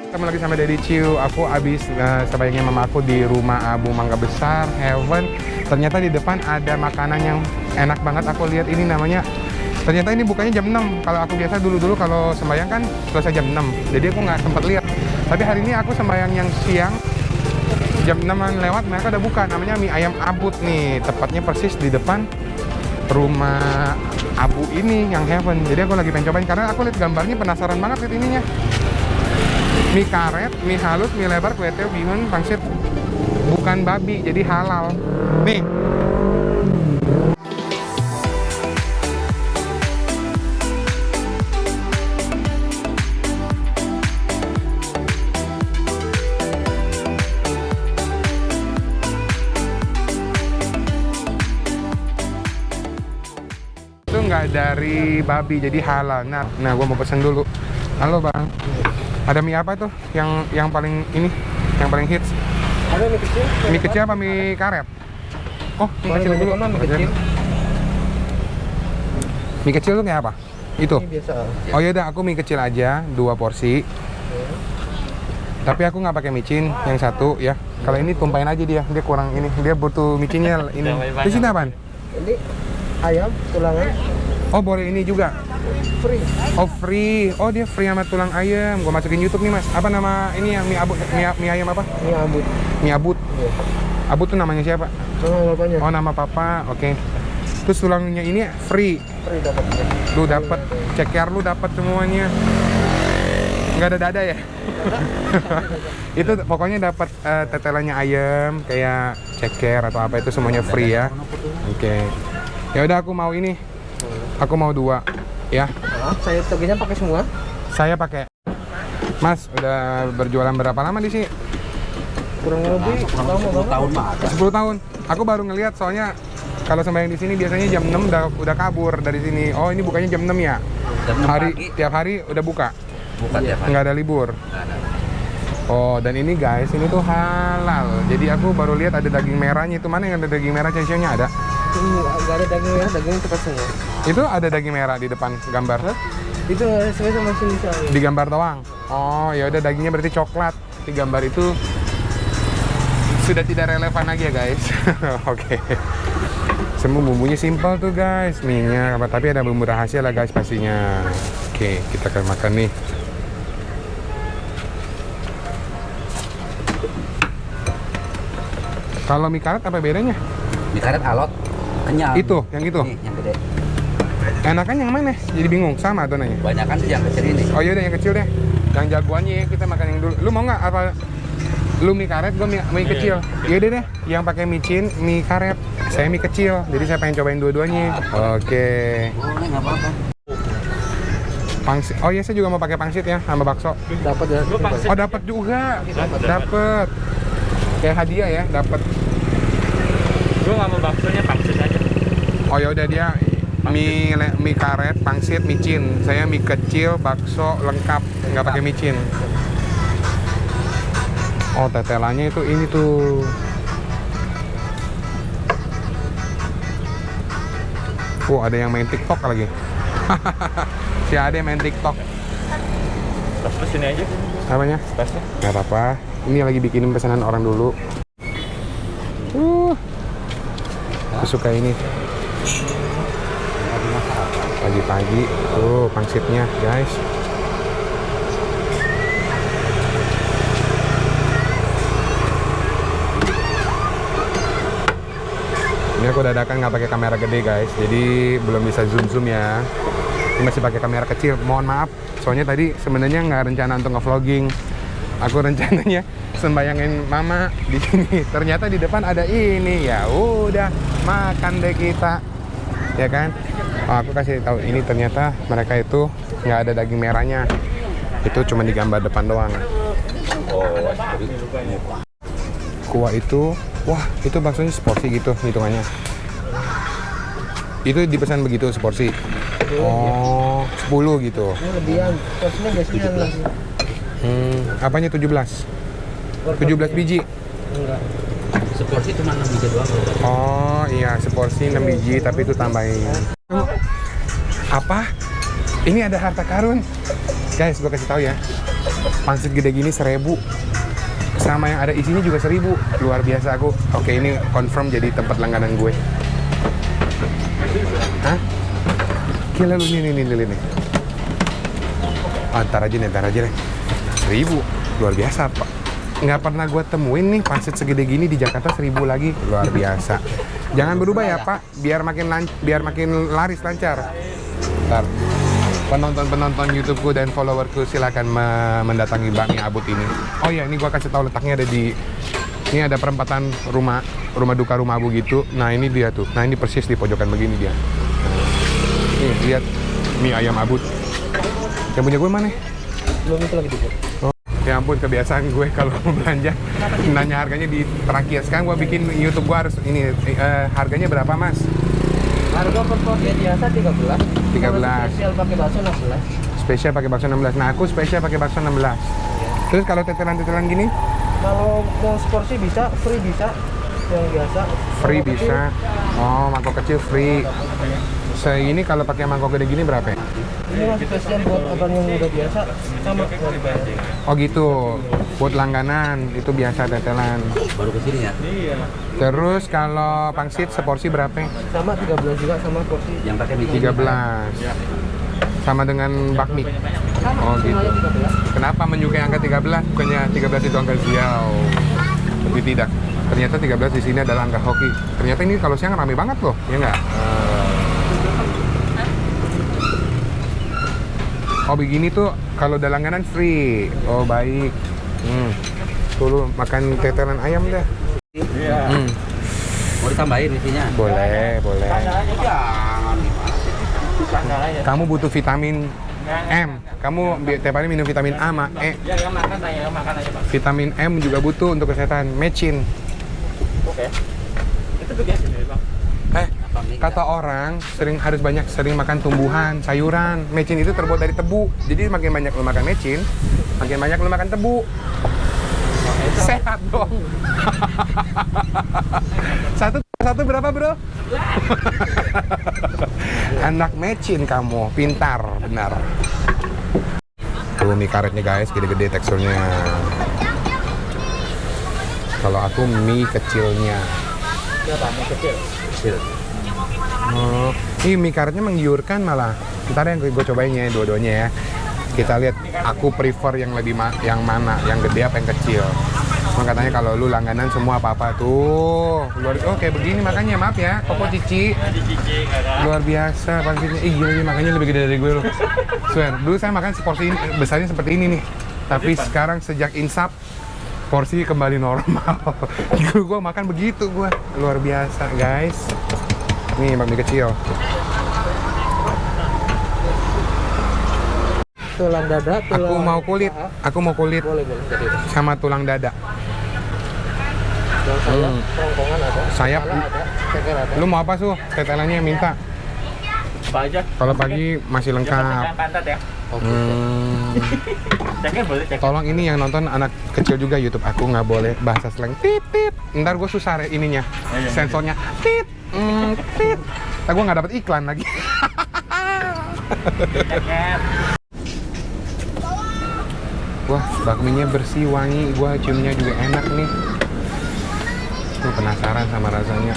Ketemu lagi sama Daddy Ciu. Aku abis sebaiknya mama aku di rumah Abu Mangga Besar Heaven. Ternyata di depan ada makanan yang enak banget. Aku lihat ini namanya. Ternyata ini bukanya jam 6. Kalau aku biasa dulu kalau sembahyang kan selesai jam 6. Jadi aku nggak sempat lihat. Tapi hari ini aku sembahyang yang siang jam 6 lewat mereka udah buka. Namanya mie ayam abut nih. Tepatnya persis di depan rumah Abu ini yang Heaven. Jadi aku lagi pengen cobain karena aku lihat gambarnya penasaran banget lihat ininya. Mie karet, mie halus, mie lebar, kue teo, bihun, pangsit. Bukan babi, jadi halal. Nih. Itu nggak dari babi, jadi halal. Nah, gue mau pesen dulu. Halo bang. Ada mie apa tuh? Yang paling ini, yang paling hits? Ada mie kecil? Mie kecil apa mie karet? Oh, mie kecil dulu. Mie kecil. Mie kecil tuh kayak apa? Itu? Ini biasa. Oh yaudah, aku mie kecil aja, 2 porsi. Tapi aku nggak pakai micin, yang satu ya. Kalau ini tumpahin aja dia kurang ini. Dia butuh micinnya ini. Di sini apaan? Ini ayam tulangan. Oh boleh ini juga. Free. Oh free. Oh dia free sama tulang ayam. Gua masukin YouTube nih mas. Apa nama ini yang mie abut? Mie ayam apa? Mie abut. Mie abut. Iya. Abut tuh namanya siapa? Nama bapaknya. Oh nama papa. Oke. Terus tulangnya ini free. Free dapatnya. Lu dapat ceker, lu dapat semuanya. Nggak ada dada ya? Itu pokoknya dapat tetelannya ayam kayak ceker atau apa itu semuanya free ya. Oke. Ya udah aku mau ini. Aku mau 2 ya. Saya toginya pakai semua. Saya pakai. Mas, udah berjualan berapa lama di sini? Kurang lebih 10 tahun. 10 tahun. Aku baru ngelihat soalnya kalau sembahyang di sini biasanya jam 6 udah kabur dari sini. Oh, ini bukanya jam 6 ya? Tiap hari udah buka. Bukan tiap hari. Nggak ada libur. Oh, dan ini guys, ini tuh halal. Jadi aku baru lihat ada daging merahnya. Itu mana yang ada daging merah cecilnya ada? Nggak ada daging merah, daging cepat semua. Itu ada daging merah di depan gambar. Itu nggak sesuai sama sini saya. Di gambar doang. Oh, ya udah dagingnya berarti coklat. Di gambar itu sudah tidak relevan lagi ya guys. Oke. Semua bumbunya simpel tuh guys, mie-nya tapi ada bumbu rahasia lah guys pastinya. Oke, kita akan makan nih. Kalau mie karet apa bedanya? Mie karet alot, kenyal. Itu, yang itu. Nih, yang gede. Enakan yang mana? Jadi bingung sama adonannya. Banyakan sih yang kecil ini. Oh yaudah yang kecil deh. Yang jagoannya ya kita makan yang dulu. Lu mau nggak apa? Lu mie karet, gue mie kecil. Yaudah deh, yang pakai micin, mie karet. Saya mie kecil, jadi saya pengen cobain dua-duanya. Oke. Boleh, nggak apa-apa. Pangsit. Oh iya, saya juga mau pakai pangsit ya, sama bakso. Dapat ya. Oh dapat juga. Dapat. Kayak hadiah ya, dapat. Gue nggak mau baksonya, pangsit aja. Oh ya udah dia mie karet, pangsit, micin. Saya mie kecil, bakso lengkap, nggak pakai micin. Oh tetelannya itu ini tuh. Ada yang main TikTok lagi. Si Ade main TikTok. Terus sini aja. Apanya? Tasnya. Nggak apa-apa. Ini lagi bikinin pesanan orang dulu. Aku suka ini. Pagi-pagi. Tuh pangsitnya guys. Ini aku dadakan nggak pakai kamera gede guys, jadi belum bisa zoom ya. Ini masih pakai kamera kecil. Mohon maaf, soalnya tadi sebenarnya nggak rencana untuk nge-vlogging. Aku rencananya sembayangin mama di sini. Ternyata di depan ada ini. Ya udah, makan deh kita, ya kan? Oh, aku kasih tahu ini ternyata mereka itu nggak ada daging merahnya. Itu cuma di gambar depan doang. Kuah itu, wah itu baksonya seporsi gitu hitungannya. Itu dipesan begitu seporsi. Oh, 10 gitu. Ini lebihan. Porsinya biasanya lagi. Apanya 17? 17 biji? Enggak. Seporsi cuma 6 biji doang. Oh iya, seporsi 6 biji tapi itu tambahin. Apa? Ini ada harta karun. Guys, gue kasih tahu ya. Pangsit gede gini 1.000. Sama yang ada isinya juga 1.000. Luar biasa aku. Oke, ini confirm jadi tempat langganan gue. Hah? Gila lu nih. Ah, ntar aja deh. 1.000. Luar biasa, Pak. Nggak pernah gue temuin nih pangsit segede gini di Jakarta 1.000 lagi. Luar biasa. Jangan berubah ya, Pak. Biar makin laris lancar. Ntar. Penonton YouTubeku dan followerku silakan mendatangi Bakmi Abut ini. Oh iya, ini gua kasih tahu letaknya ada di ini ada perempatan rumah duka rumah Abu gitu. Nah, ini dia tuh. Nah, ini persis di pojokan begini dia. Nih, lihat mie ayam Abut. Yang punya gue mana? Belum itu lagi dibuat. Oh, ya ampun, kebiasaan gue kalau mau belanja nanya harganya di terakhir. Sekarang gua bikin YouTube gua harus ini harganya berapa, Mas? Harga per porsi biasa 13. 13. Spesial pakai bakso 16. Spesial pakai bakso 16. Nah, aku spesial pakai bakso 16. Terus kalau tetelan-tetelan gini? Kalau mau seporsi bisa, free bisa. Yang biasa. Free Mangkok bisa. Oh, mangkok kecil free. Ini kalau pakai mangkok gede gini berapa ya? Ini masih spesial buat abang yang udah biasa, sama nggak dibayar. Oh gitu. Buat langganan itu biasa tetelan. Baru kesini ya? Terus kalau pangsit seporsi berapa? Sama 13 juga sama porsi. Yang pakai micin 13. Sama dengan bakmi. Sama, Oh gitu. semuanya 13. Kenapa menyukai angka 13? Bukannya 13 itu angka sial. Tapi tidak. Ternyata 13 di sini adalah angka hoki. Ternyata ini kalau siang rame banget loh, ya nggak? Oh begini tuh kalau udah langganan free. Oh baik. Dulu makan tetelan ayam dah. Mau ditambahin isinya? Boleh. Jangan. Kamu butuh vitamin M. Kamu tiap hari minum vitamin A sama E. Ya, makan aja, Pak. Vitamin M juga butuh untuk kesehatan. Mecin. Oke. Itu biasa nih, Bang. Kata orang harus sering makan tumbuhan, sayuran. Mecin itu terbuat dari tebu. Jadi makin banyak lu makan mecin, makin banyak lu makan tebu. Sehat dong. Satu berapa, Bro? Anak mecin kamu, pintar, benar. Tuh mie karetnya guys, gede-gede teksturnya. Kalau aku mie kecilnya. Berapa? Mie kecil. Kecil. Oh, ini mie karetnya menggiurkan malah. Ntar yang gue cobain ya, dua-duanya ya. Kita lihat, aku prefer yang lebih yang mana, yang gede apa yang kecil. Emang katanya kalau lu langganan semua apa-apa tuh. Oh kayak begini makanya, maaf ya, Koko Cici. Luar biasa pangsitnya. Gila nih, makanya lebih gede dari gue loh. Swear, dulu saya makan seporsi ini, besarnya seperti ini nih. Tapi sekarang sejak insap, porsi kembali normal. Gue makan begitu gue. Luar biasa guys. Nih bakmi kecil. Tulang dada, Aku mau kulit. Boleh, jadi. Sama tulang dada. Tulang sayap, kerongkongan ada. Sayap. Kepala ada, ceker ada. Lu mau apa Su? Tetelannya minta. Apa aja? Kalau pagi masih Yang lengkap. pantat ya. Ceker boleh ceker. Tolong ini yang nonton anak kecil juga YouTube aku, nggak boleh bahasa slang. Tit tit. Ntar gue susah ininya. Sensornya. Tit. Tit. Ntar gue nggak dapet iklan lagi. Ceker. Wah, bakminya bersih, wangi. Gua ciumnya juga enak nih. Tuh penasaran sama rasanya.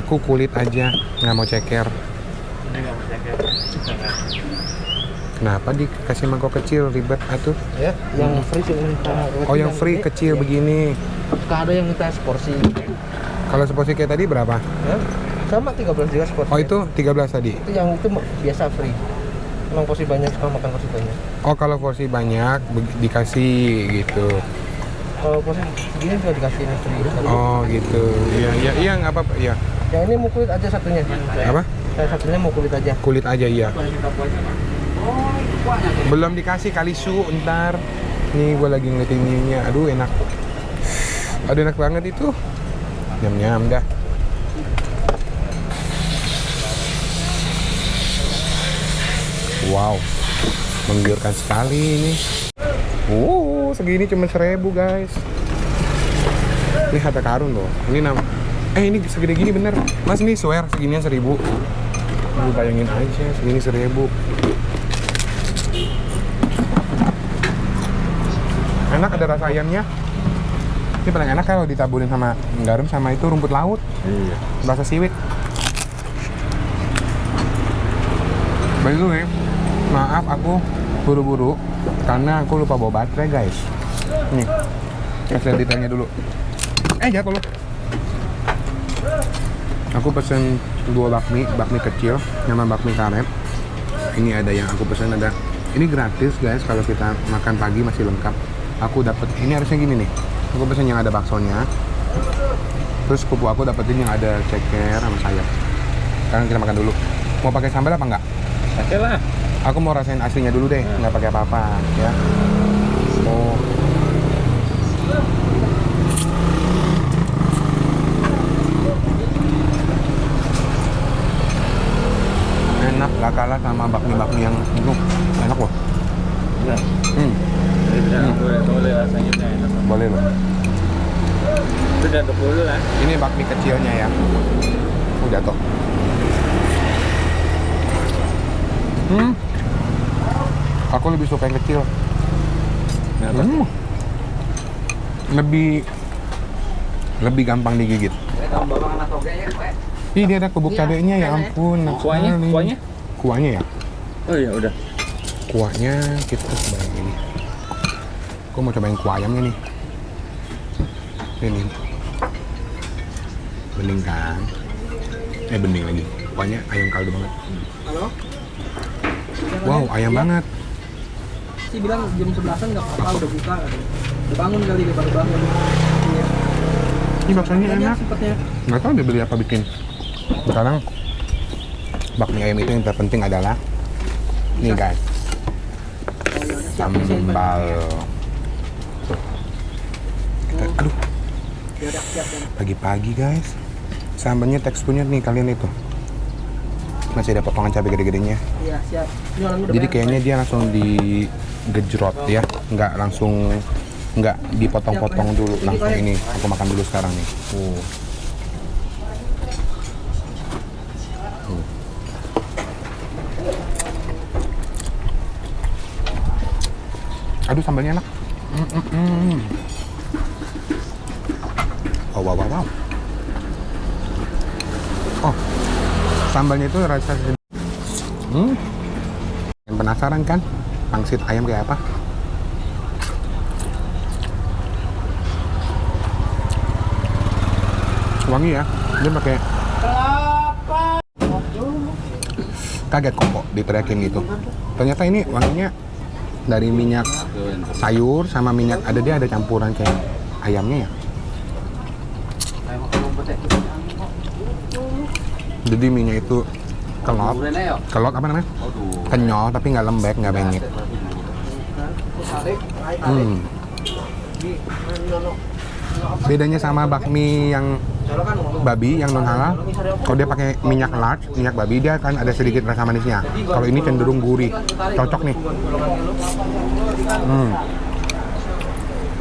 Aku kulit aja, nggak mau ceker. Ini nggak mau ceker. Kenapa dikasih mangkok kecil, ribet atuh? Ya, yang free cuma Oh, yang free kecil begini. Ada yang minta seporsi. Kalau seporsi kayak tadi berapa? Ya, sama 13 juga seporsi. Oh, itu 13 tadi. Itu yang itu biasa free. Emang porsi banyak, suka makan porsi banyak. Oh, kalau porsi banyak dikasih gitu. Kalau porsi segini juga dikasih ini free. Oh, gitu. Iya, nggak apa-apa. Iya. Yang ini mau kulit aja satunya. Apa? Saya satunya mau kulit aja. Kulit aja, iya. Belum dikasih kali Su, ntar. Nih gue lagi ngeliatin mie-nya. Aduh, enak. Aduh, enak banget itu. Nyam-nyam dah. Wow, menggiurkan sekali ini. Segini cuma 1.000 guys. Ini harta karun loh. Ini ini segede gini bener. Mas ini swear seginian 1.000. Lu bayangin aja segini 1.000. Enak, ada rasa ayamnya. Ini paling enak kalau ditaburin sama garam sama itu rumput laut. Iya. Rasa siwit. By the way, maaf aku buru-buru karena aku lupa bawa baterai guys. Nih, kasih lihat detailnya dulu. Jatuh lu. Aku pesen 2 bakmi kecil sama bakmi karet. Ini ada yang aku pesen ada. Ini gratis guys kalau kita makan pagi masih lengkap. Aku dapat ini harusnya gini nih. Aku pesen yang ada baksonya. Terus sepupu aku dapetin yang ada ceker sama sayap. Sekarang kita makan dulu. Mau pakai sambal apa enggak? Oke lah. Aku mau rasain aslinya dulu deh, nggak pakai apa-apa ya. Oh. Enak, gak kalah sama bakmi-bakmi yang itu. Enak loh. Iya. Jadi bisa boleh rasanya enak. Boleh loh. Itu udah dulu lah. Ini bakmi kecilnya ya. Udah toh. Aku lebih suka yang kecil. Lebih gampang digigit. Ih, dia ada kubuk cabenya ya ampun. enak Kuahnya? sekali. Kuahnya? Kuahnya ya. Oh iya udah. Kuahnya kita cobain ini. Aku mau cobain kuah ayamnya nih. Ini. Bening kan? Bening lagi. Kuahnya ayam kaldu banget. Halo? Wow, ayam banget. Si bilang jam 11-an nggak apa-apa, udah buka. Udah bangun kali, dia baru bangun. Iya. Ini baksonya enak. Sifatnya. Nggak tahu dia beli apa bikin. Sekarang bakmi ayam itu yang terpenting adalah nih guys, sambal. Aduh, pagi-pagi guys, sambalnya teksturnya nih kalian itu masih ada potongan cabai gede-gedenya. Iya, siap. Ini orang udah Jadi bayar. kayaknya dia langsung digejrot ya, nggak dipotong-potong dulu, langsung ini. Aku makan dulu sekarang nih. Aduh, sambalnya enak. Wow. Oh, sambalnya itu rasa Yang penasaran kan pangsit ayam kayak apa? Wangi ya, dia pakai kaget kok diteriakin gitu. Ternyata ini wanginya dari minyak sayur sama minyak, ada campuran kayak ayamnya ya. Jadi minyak itu kelot apa namanya? Kenyal tapi nggak lembek, nggak bengek. Bedanya sama bakmi yang babi yang non halal, kalau dia pakai minyak large, minyak babi, dia kan ada sedikit rasa manisnya. Kalau ini cenderung gurih, cocok nih.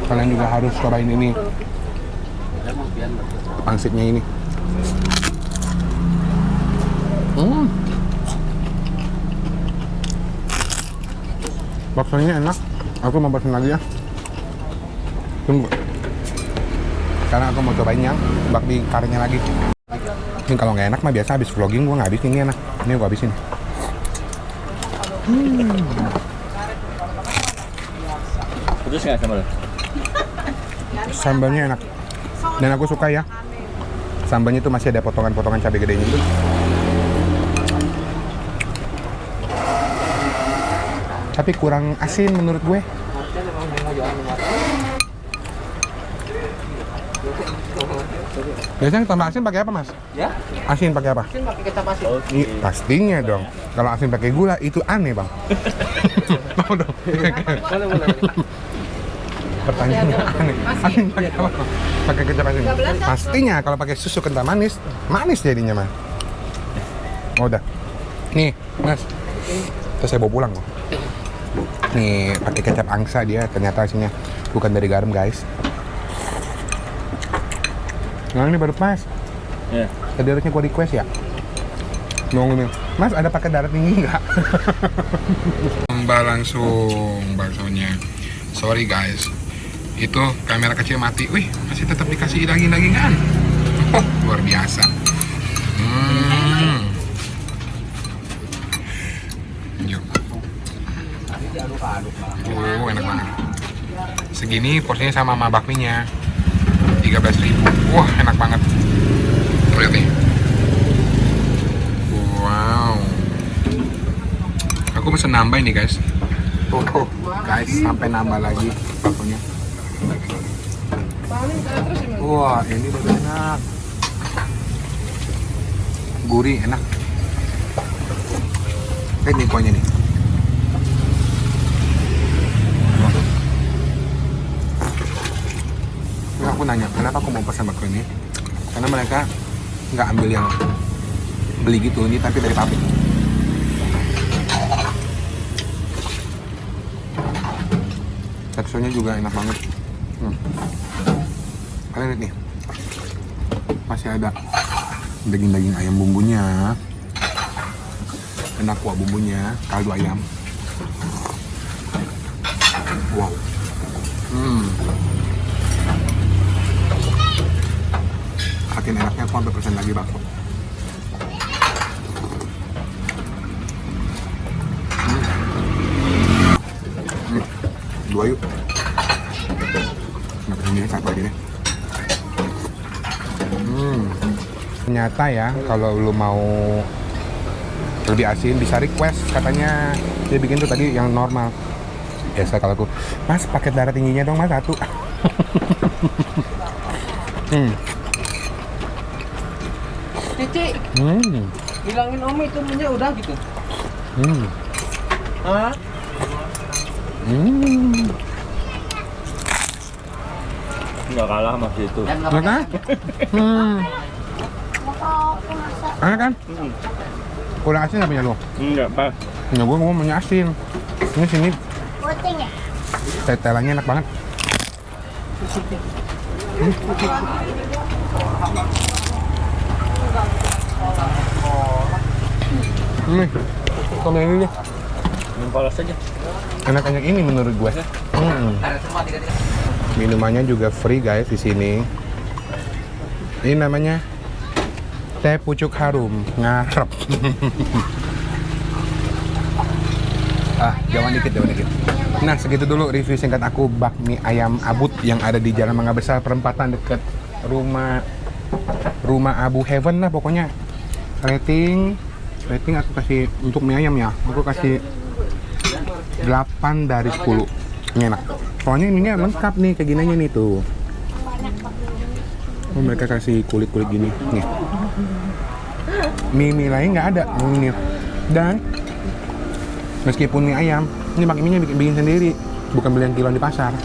Kalian juga harus cobain ini, pangsitnya ini. Baksonya enak. Aku mau pesen lagi ya. Tunggu. Karena aku mau cobain yang bakmi karetnya lagi. Ini kalau nggak enak mah biasa habis vlogging gua nggak habis, ini enak. Ini gua habisin. Putus nggak sambal? Sambalnya enak. Dan aku suka ya. Sambalnya itu masih ada potongan-potongan cabai gedenya itu. Tapi kurang asin menurut gue. Biasanya tambah asin pakai apa, Mas? Ya? Asin pakai apa? Mungkin pakai kecap asin. Pastinya dong. Kalau asin pakai gula itu aneh, Bang. Mau dong. Boleh. Pertanyaannya aneh. Asin pakai apa? Pakai kecap asin. Pastinya kalau pakai susu kental manis, manis jadinya, Mas. Oh, udah. Nih, Mas. Terus saya bawa pulang loh. Nih, pakai kecap angsa dia, ternyata aslinya bukan dari garam, guys. Nah, ini baru pas. Iya. Tadi harusnya gua request ya. Mau ngomong, Mas ada pakai darah tinggi nggak? Mbak langsung baksonya. Sorry guys, Itu kamera kecil mati. Wih, masih tetap dikasih daging-dagingan. Oh, luar biasa. Yuk. Enak banget. Segini porsinya sama bakminya. 13.000. Wah, enak banget. Lihat nih. Wow. Aku pesen nambah ini, guys. Guys, sampai nambah lagi baksonya. Wah, ini udah enak. Gurih, enak. Lihat nih kuahnya nih. Nah, aku nanya, kenapa aku mau pesan bakso ini? Karena mereka nggak ambil yang beli gitu, ini tapi dari pabrik. Teksturnya juga enak banget. Kalian lihat nih, masih ada daging-daging ayam bumbunya, enak kuah bumbunya, kaldu ayam. Wow. Makin enaknya aku sampai pesen lagi bakso. Dua yuk. Nah, ini satu lagi deh. Ternyata ya, kalau lu mau lebih asin bisa request, katanya dia bikin tuh tadi yang normal. Biasa kalau aku, Mas paket darah tingginya dong Mas, satu. Cici, bilangin Om itu minyak udah gitu. Hah? Nggak kalah sama situ. Enak kan? Enak kan? Kurang asin nggak punya lu? Enggak, Pak. Punya gua maunya asin. Ini sini Puting ya? tetelannya enak banget. Nih, komen ini deh. Minum polos aja. Enak-enak ini menurut gue. Minumannya juga free guys di sini. Ini namanya teh pucuk harum ngarep. Jangan dikit. Nah, segitu dulu review singkat aku bakmi ayam abut yang ada di Jalan Mangga Besar, perempatan deket rumah Abu Heaven lah pokoknya. Rating aku kasih untuk mie ayam ya, aku kasih 8 dari 10. Ini enak. Soalnya ini lengkap nih kayak gininya nih tuh. Oh, mereka kasih kulit-kulit gini nih. Mie lain nggak ada ini. Dan meskipun mie ayam, ini pakai mie-nya bikin sendiri, bukan beli yang kiloan di pasar.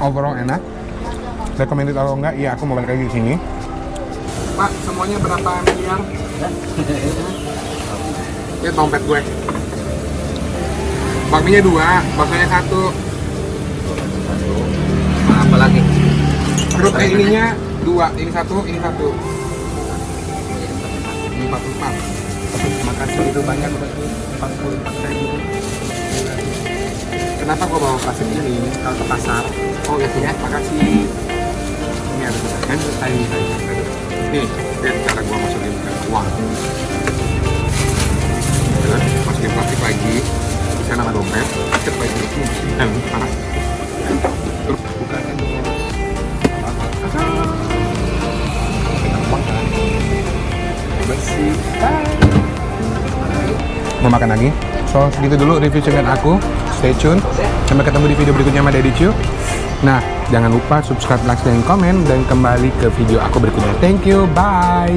Overall enak. Recommended atau enggak? Iya, aku mau balik lagi ke sini. Pak, semuanya berapa miliar? Ini dompet gue. Bakminya 2, baksonya 1. Apa lagi? Terus ininya 2, ini 1, ini 1. Ini 44. Makasih itu banyak, 44.000. Kenapa gua bawa plastik ini kalau ke pasar? Oh gitu ya, makasih. Ini ada kan ini. Nih, lihat cara gua masukin uang. Masukin plastik lagi, bisa nama dompet, paket lagi, panas. Terus buka kan bersih. Mau makan lagi? So, segitu dulu review channel aku. Stay tune. Sampai ketemu di video berikutnya sama Daddy Chu. Nah, jangan lupa subscribe, like, dan komen. Dan kembali ke video aku berikutnya. Thank you, bye.